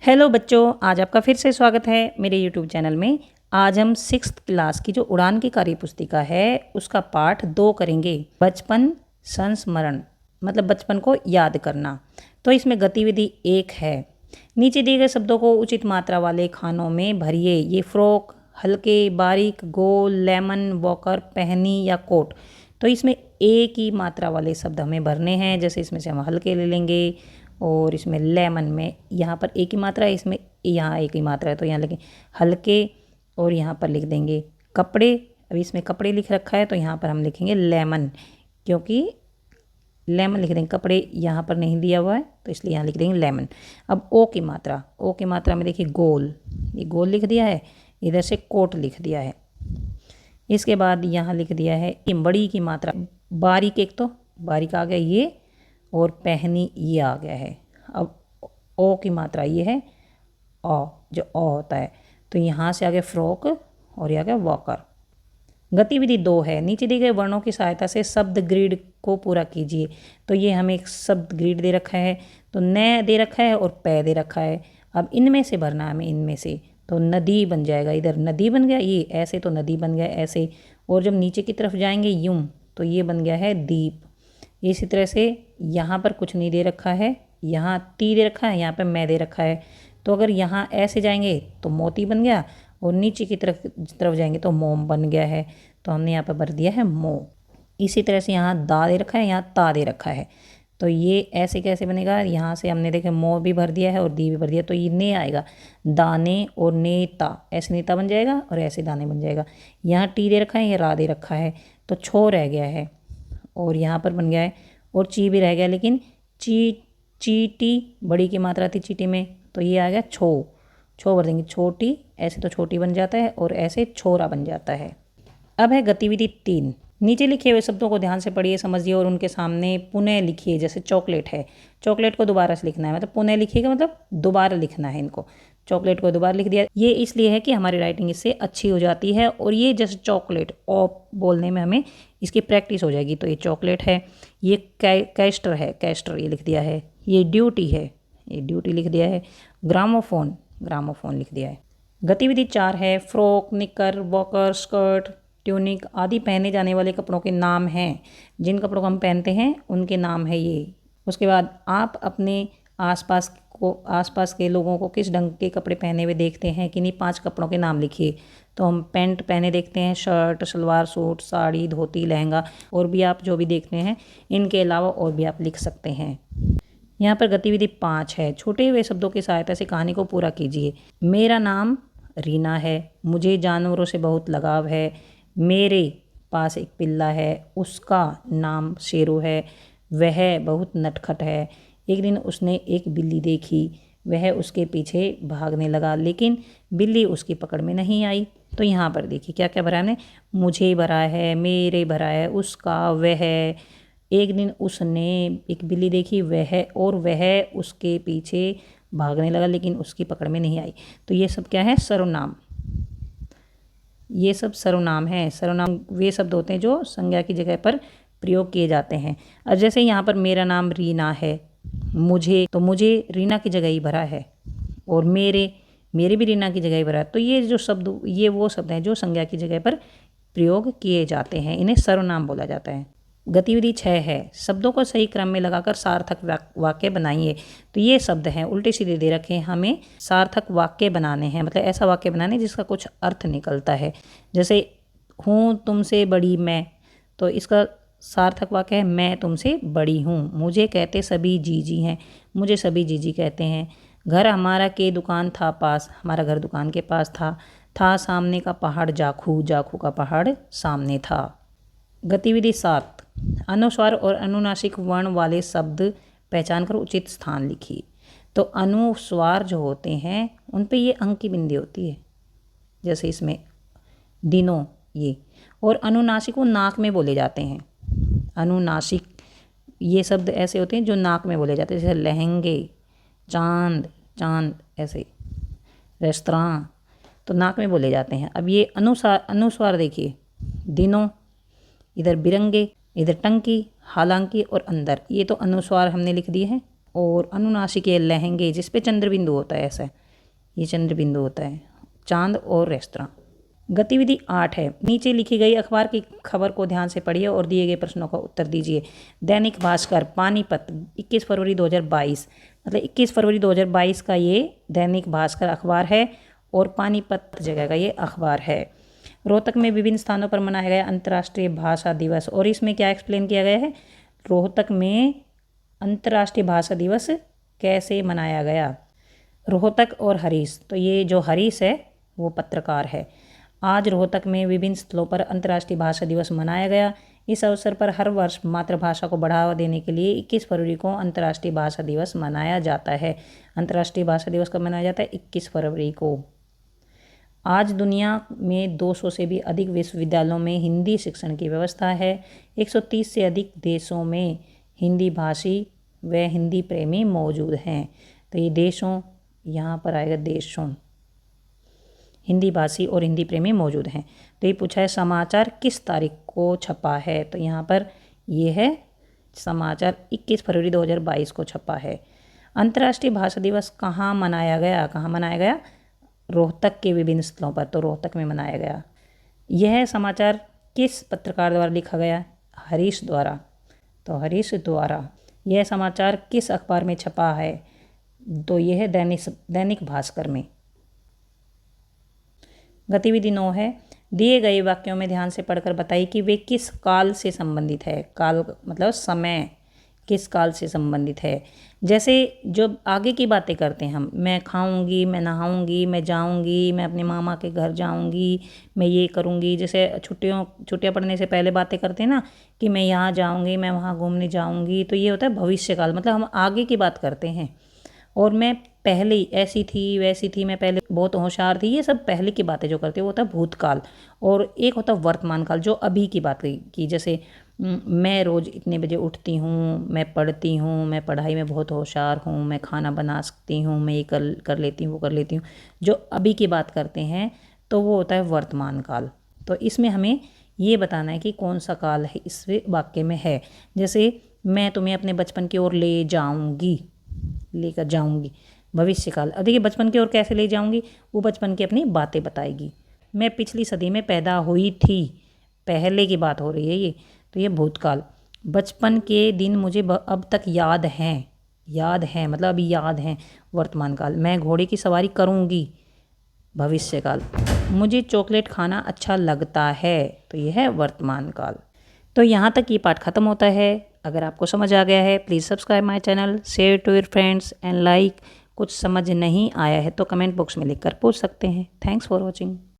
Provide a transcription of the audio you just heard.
Hello बच्चों, आज आपका फिर से स्वागत है मेरे यूट्यूब चैनल में। आज हम 6th क्लास की जो उड़ान की कार्यपुस्तिका है उसका पाठ 2 करेंगे। बचपन संस्मरण मतलब बचपन को याद करना। तो इसमें गतिविधि 1 है। नीचे दिए गए शब्दों को उचित मात्रा वाले खानों में भरिए। ये फ्रॉक, हल्के, बारीक, गोल, लेमन, वॉकर, पहनी या कोट। तो इसमें एक ही मात्रा वाले शब्द हमें भरने हैं। जैसे इसमें से हम हल्के ले लेंगे और इसमें लेमन में यहाँ पर एक ही मात्रा है, इसमें यहाँ एक ही मात्रा है तो यहाँ लिखें हल्के और यहाँ पर लिख देंगे कपड़े। अभी इसमें कपड़े लिख रखा है तो यहाँ पर हम लिखेंगे लेमन, क्योंकि लेमन लिख देंगे, कपड़े यहाँ पर नहीं दिया हुआ है तो इसलिए यहाँ लिख देंगे लेमन। अब ओ की मात्रा में देखिए गोल, ये गोल लिख दिया है, इधर से कोट लिख दिया है। इसके बाद यहाँ लिख दिया है बड़ी की मात्रा बारीक, एक तो बारीक आ गया ये, और पहनी ये आ गया है। अब ओ की मात्रा ये है ओ, जो ओ होता है, तो यहाँ से आ गया फ्रॉक और ये आ गया वॉकर। गतिविधि 2 है। नीचे दिए गए वर्णों की सहायता से शब्द ग्रिड को पूरा कीजिए। तो ये हमें एक शब्द ग्रिड दे रखा है, तो न दे रखा है और पै दे रखा है। अब इनमें से भरना है हमें, इनमें से तो नदी बन जाएगा, इधर नदी बन गया, ये ऐसे तो नदी बन गया ऐसे, और जब नीचे की तरफ जाएंगे यूं तो ये बन गया है दीप। इसी तरह से यहाँ पर कुछ नहीं दे रखा है, यहाँ ती दे रखा है, यहाँ पर मैं दे रखा है, तो अगर यहाँ ऐसे जाएंगे तो मोती बन गया, और नीचे की तरफ जाएंगे तो मोम बन गया है। तो हमने यहाँ पर भर दिया है मो। इसी तरह से यहाँ दा दे रखा है, यहाँ ता दे रखा है, तो ये ऐसे कैसे बनेगा। यहाँ से हमने देखे मो भी भर दिया है और दी भी भर दिया, तो ये ने आएगा, दाने और नेता, ऐसे नेता बन जाएगा और ऐसे दाने बन जाएगा। यहाँ टी दे रखा है, ये रा दे रखा है, तो छो रह गया है और यहाँ पर बन गया है, और ची भी रह गया, लेकिन चीटी बड़ी की मात्रा थी चीटी में, तो ये आ गया छो भर देंगे, छोटी, ऐसे तो छोटी बन जाता है और ऐसे छोरा बन जाता है। अब है गतिविधि 3। नीचे लिखे हुए शब्दों को ध्यान से पढ़िए, समझिए और उनके सामने पुनः लिखिए। जैसे चॉकलेट है, चॉकलेट को दोबारा से लिखना है, मतलब पुनः लिखिएगा मतलब दोबारा लिखना है इनको। चॉकलेट को दोबारा लिख दिया, ये इसलिए है कि हमारी राइटिंग इससे अच्छी हो जाती है, और ये जैसे चॉकलेट ओ बोलने में हमें इसकी प्रैक्टिस हो जाएगी। तो ये चॉकलेट है, ये कैस्टर है, कैस्टर ये लिख दिया है, ये ड्यूटी है, ये ड्यूटी लिख दिया है, ग्रामोफोन लिख दिया है। गतिविधि 4 है। फ्रॉक, निकर, वॉकर, स्कर्ट, ट्यूनिक आदि पहने जाने वाले कपड़ों के नाम हैं। जिन कपड़ों को हम पहनते हैं उनके नाम है ये। उसके बाद आप अपने आसपास के लोगों को किस ढंग के कपड़े पहने हुए देखते हैं, किन्हीं 5 कपड़ों के नाम लिखिए। तो हम पैंट पहने देखते हैं, शर्ट, सलवार सूट, साड़ी, धोती, लहंगा, और भी आप जो भी देखते हैं इनके अलावा और भी आप लिख सकते हैं। यहाँ पर गतिविधि 5 है। छूटे हुए शब्दों की सहायता से कहानी को पूरा कीजिए। मेरा नाम रीना है, मुझे जानवरों से बहुत लगाव है, मेरे पास एक पिल्ला है, उसका नाम शेरू है, वह बहुत नटखट है, एक दिन उसने एक बिल्ली देखी, वह उसके पीछे भागने लगा, लेकिन बिल्ली उसकी पकड़ में नहीं आई। तो यहाँ पर देखिए क्या क्या भरा है हमने, मुझे भरा है, मेरे भरा है, उसका, वह, एक दिन उसने एक बिल्ली देखी, वह उसके पीछे भागने लगा लेकिन उसकी पकड़ में नहीं आई। तो ये सब क्या है, सर्वनाम, ये सब सर्वनाम है। सर्वनाम वे शब्द होते हैं जो संज्ञा की जगह पर प्रयोग किए जाते हैं। अब जैसे यहाँ पर मेरा नाम रीना है, मुझे, तो मुझे रीना की जगह ही भरा है, और मेरे भी रीना की जगह ही भरा है। तो ये जो शब्द, ये वो शब्द हैं जो संज्ञा की जगह पर प्रयोग किए जाते हैं, इन्हें सर्वनाम बोला जाता है। गतिविधि 6 है। शब्दों को सही क्रम में लगाकर सार्थक वाक्य बनाइए। तो ये शब्द हैं उल्टे सीधे दे रखे हैं, हमें सार्थक वाक्य बनाने हैं, मतलब ऐसा वाक्य बनाने जिसका कुछ अर्थ निकलता है। जैसे हूँ तुमसे बड़ी मैं, तो इसका सार्थक वाक्य है मैं तुमसे बड़ी हूँ। मुझे कहते सभी जीजी हैं, मुझे सभी जीजी कहते हैं। घर हमारा के दुकान था पास, हमारा घर दुकान के पास था सामने का पहाड़ जाखू का पहाड़ सामने था। गतिविधि 7। अनुस्वार और अनुनासिक वर्ण वाले शब्द पहचान कर उचित स्थान लिखिए। तो अनुस्वार जो होते हैं उन पे ये अंक की बिंदी होती है, जैसे इसमें दिनों ये, और अनुनासिक वो नाक में बोले जाते हैं। अनुनासिक ये शब्द ऐसे होते हैं जो नाक में बोले जाते हैं, जैसे लहंगे, चांद ऐसे, रेस्तरां, तो नाक में बोले जाते हैं। अब ये अनुस्वार देखिए, दिनों, इधर बिरंगे, इधर टंकी, हालांकि और अंदर, ये तो अनुस्वार हमने लिख दिए हैं। और अनुनासिक ये लहंगे जिस पे चंद्र बिंदु होता है, ऐसा ये चंद्र बिंदु होता है, चांद और रेस्तरां। गतिविधि 8 है, नीचे लिखी गई अखबार की खबर को ध्यान से पढ़िए और दिए गए प्रश्नों का उत्तर दीजिए। दैनिक भास्कर पानीपत 21 फरवरी 2022, मतलब 21 फरवरी 2022 का ये दैनिक भास्कर अखबार है और पानीपत जगह का ये अखबार है। रोहतक में विभिन्न स्थानों पर मनाया गया अंतर्राष्ट्रीय भाषा दिवस, और इसमें क्या एक्सप्लेन किया गया है, रोहतक में अंतर्राष्ट्रीय भाषा दिवस कैसे मनाया गया। रोहतक और हरीश, तो ये जो हरीश है वो पत्रकार है। आज रोहतक में विभिन्न स्थलों पर अंतर्राष्ट्रीय भाषा दिवस मनाया गया। इस अवसर पर हर वर्ष मातृभाषा को बढ़ावा देने के लिए 21 फरवरी को अंतर्राष्ट्रीय भाषा दिवस मनाया जाता है। अंतर्राष्ट्रीय भाषा दिवस कब मनाया जाता है? 21 फरवरी को। आज दुनिया में 200 से भी अधिक विश्वविद्यालयों में हिंदी शिक्षण की व्यवस्था है। 130 से अधिक देशों में हिंदी भाषी व हिंदी प्रेमी मौजूद हैं। तो ये देशों, यहाँ पर आएगा देशों, हिंदी भाषी और हिंदी प्रेमी मौजूद हैं। तो ये पूछा है समाचार किस तारीख को छपा है, तो यहाँ पर ये है समाचार 21 फरवरी 2022 को छपा है। अंतर्राष्ट्रीय भाषा दिवस कहाँ मनाया गया? कहाँ मनाया गया? रोहतक के विभिन्न स्थलों पर, तो रोहतक में मनाया गया। यह समाचार किस पत्रकार द्वारा लिखा गया? हरीश द्वारा, तो हरीश द्वारा। यह समाचार किस अखबार में छपा है? तो यह है दैनिक भास्कर में। गतिविधि 9 है, दिए गए वाक्यों में ध्यान से पढ़कर बताइए कि वे किस काल से संबंधित है। काल मतलब समय, किस काल से संबंधित है। जैसे जो आगे की बातें करते हैं हम, मैं खाऊंगी, मैं नहाऊंगी, मैं जाऊंगी, मैं अपने मामा के घर जाऊंगी, मैं ये करूंगी। जैसे छुट्टियां पड़ने से पहले बातें करते हैं ना कि मैं यहाँ जाऊंगी, मैं वहाँ घूमने जाऊंगी, तो ये होता है भविष्य काल, मतलब हम आगे की बात करते हैं। और मैं पहले ऐसी थी वैसी थी, मैं पहले बहुत होशियार थी, ये सब पहले की बातें जो करते हैं वो होता है भूतकाल। और एक होता है वर्तमान काल जो अभी की बात की, जैसे मैं रोज़ इतने बजे उठती हूँ, मैं पढ़ती हूँ, मैं पढ़ाई में बहुत होशियार हूँ, मैं खाना बना सकती हूँ, मैं ये कर लेती हूँ, वो कर लेती हूँ। जो अभी की बात करते हैं तो वो होता है वर्तमान काल। तो इसमें हमें ये बताना है कि कौन सा काल है इस वाक्य में है। जैसे मैं तुम्हें अपने बचपन की ओर ले जाऊँगी, लेकर जाऊँगी, भविष्य काल। अब देखिए बचपन की ओर कैसे ले जाऊँगी, वो बचपन की अपनी बातें बताएगी। मैं पिछली सदी में पैदा हुई थी, पहले की बात हो रही है ये, तो ये भूतकाल। बचपन के दिन मुझे अब तक याद हैं मतलब अभी याद हैं, वर्तमान काल। मैं घोड़े की सवारी करूँगी, भविष्य काल। मुझे चॉकलेट खाना अच्छा लगता है, तो ये है वर्तमान काल। तो यहाँ तक ये पाठ खत्म होता है। अगर आपको समझ आ गया है please subscribe my channel, share to your friends and like. कुछ समझ नहीं आया है तो कमेंट बॉक्स में लिखकर पूछ सकते हैं। Thanks for watching.